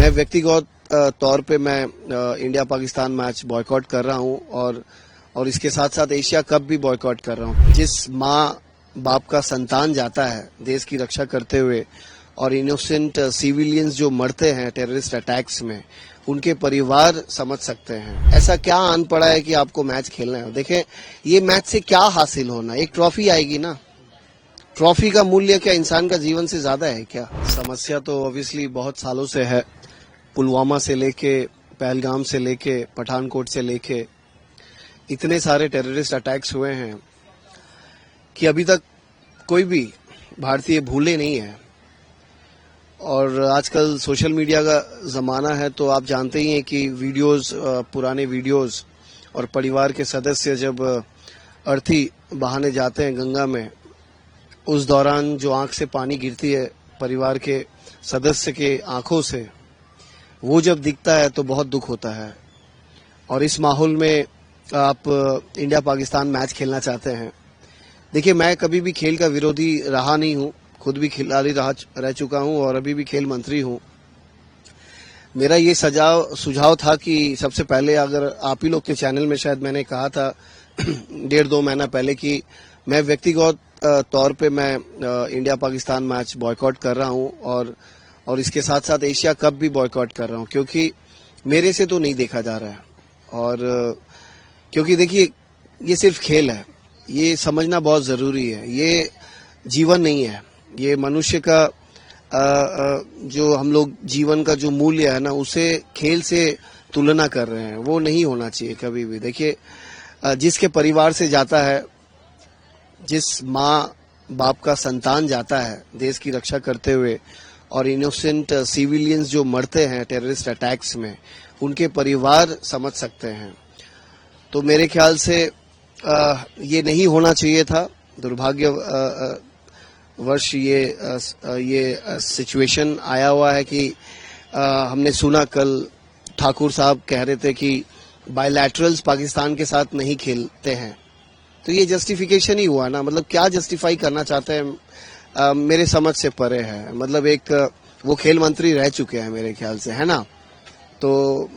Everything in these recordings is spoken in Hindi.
मैं व्यक्तिगत तौर पे मैं इंडिया पाकिस्तान मैच बॉयकॉट कर रहा हूं और इसके साथ साथ एशिया कप भी बॉयकॉट कर रहा हूं। जिस माँ बाप का संतान जाता है देश की रक्षा करते हुए और इनोसेंट सिविलियंस जो मरते हैं टेररिस्ट अटैक्स में, उनके परिवार समझ सकते हैं। ऐसा क्या आन पड़ा है कि आपको मैच खेलना है? देखें, ये मैच से क्या हासिल होना, एक ट्रॉफी आएगी ना। ट्रॉफी का मूल्य क्या इंसान का जीवन से ज्यादा है क्या? समस्या तो ऑब्वियसली बहुत सालों से है। पुलवामा से लेके, पहलगाम से लेके, पठानकोट से लेके इतने सारे टेररिस्ट अटैक्स हुए हैं कि अभी तक कोई भी भारतीय भूले नहीं है। और आजकल सोशल मीडिया का जमाना है, तो आप जानते ही हैं कि वीडियोस, पुराने वीडियोस और परिवार के सदस्य जब अर्थी बहाने जाते हैं गंगा में, उस दौरान जो आंख से पानी गिरती है परिवार के सदस्य के आंखों से, वो जब दिखता है तो बहुत दुख होता है। और इस माहौल में आप इंडिया पाकिस्तान मैच खेलना चाहते हैं। देखिए, मैं कभी भी खेल का विरोधी रहा नहीं हूं, खुद भी खिलाड़ी रह चुका हूं और अभी भी खेल मंत्री हूं। मेरा ये सुझाव था कि सबसे पहले, अगर आप ही लोग के चैनल में शायद मैंने कहा था 1.5-2 महीना पहले कि मैं व्यक्तिगत तौर पे मैं इंडिया पाकिस्तान मैच बॉयकॉट कर रहा हूं और इसके साथ साथ एशिया कप भी बॉयकॉट कर रहा हूं, क्योंकि मेरे से तो नहीं देखा जा रहा है। और क्योंकि देखिए, ये सिर्फ खेल है, ये समझना बहुत जरूरी है। ये जीवन नहीं है, ये मनुष्य का जो हम लोग जीवन का जो मूल्य है ना, उसे खेल से तुलना कर रहे हैं, वो नहीं होना चाहिए कभी भी। देखिए, जिसके परिवार से जाता है, जिस माँ बाप का संतान जाता है देश की रक्षा करते हुए और इनोसेंट सिविलियंस जो मरते हैं टेररिस्ट अटैक्स में, उनके परिवार समझ सकते हैं। तो मेरे ख्याल से ये नहीं होना चाहिए था। दुर्भाग्य वर्ष ये सिचुएशन आया हुआ है कि हमने सुना कल ठाकुर साहब कह रहे थे कि बायलैटरल्स पाकिस्तान के साथ नहीं खेलते हैं। तो ये जस्टिफिकेशन ही हुआ ना, मतलब क्या जस्टिफाई करना चाहते हैं, मेरे समझ से परे है। मतलब एक वो खेल मंत्री रह चुके हैं मेरे ख्याल से, है ना। तो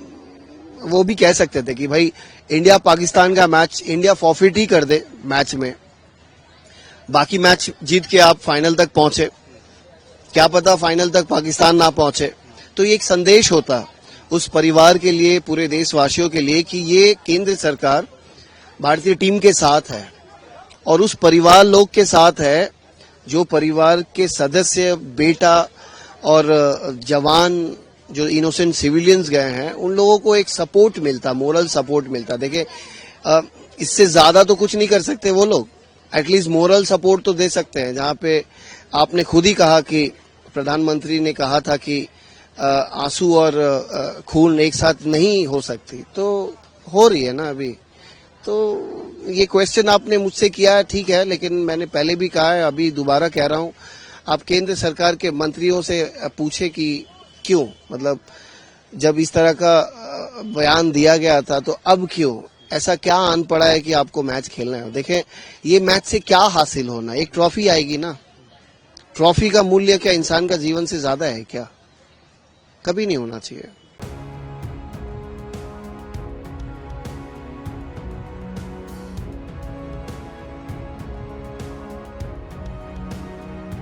वो भी कह सकते थे कि भाई इंडिया पाकिस्तान का मैच इंडिया फॉरफिट ही कर दे मैच में, बाकी मैच जीत के आप फाइनल तक पहुंचे। क्या पता फाइनल तक पाकिस्तान ना पहुंचे, तो ये एक संदेश होता उस परिवार के लिए, पूरे देशवासियों के लिए, कि ये केंद्र सरकार भारतीय टीम के साथ है और उस परिवार लोग के साथ है जो परिवार के सदस्य, बेटा और जवान जो इनोसेंट सिविलियंस गए हैं, उन लोगों को एक सपोर्ट मिलता, मोरल सपोर्ट मिलता। देखिए, इससे ज्यादा तो कुछ नहीं कर सकते वो लोग, एटलीस्ट मोरल सपोर्ट तो दे सकते हैं। जहां पे आपने खुद ही कहा कि प्रधानमंत्री ने कहा था कि आंसू और खून एक साथ नहीं हो सकती, तो हो रही है ना अभी। तो ये क्वेश्चन आपने मुझसे किया है, ठीक है, लेकिन मैंने पहले भी कहा है, अभी दोबारा कह रहा हूं, आप केंद्र सरकार के मंत्रियों से पूछे कि क्यों, मतलब जब इस तरह का बयान दिया गया था तो अब क्यों, ऐसा क्या आन पड़ा है कि आपको मैच खेलना है? देखें, ये मैच से क्या हासिल होना, एक ट्रॉफी आएगी ना। ट्रॉफी का मूल्य क्या इंसान का जीवन से ज्यादा है क्या? कभी नहीं होना चाहिए।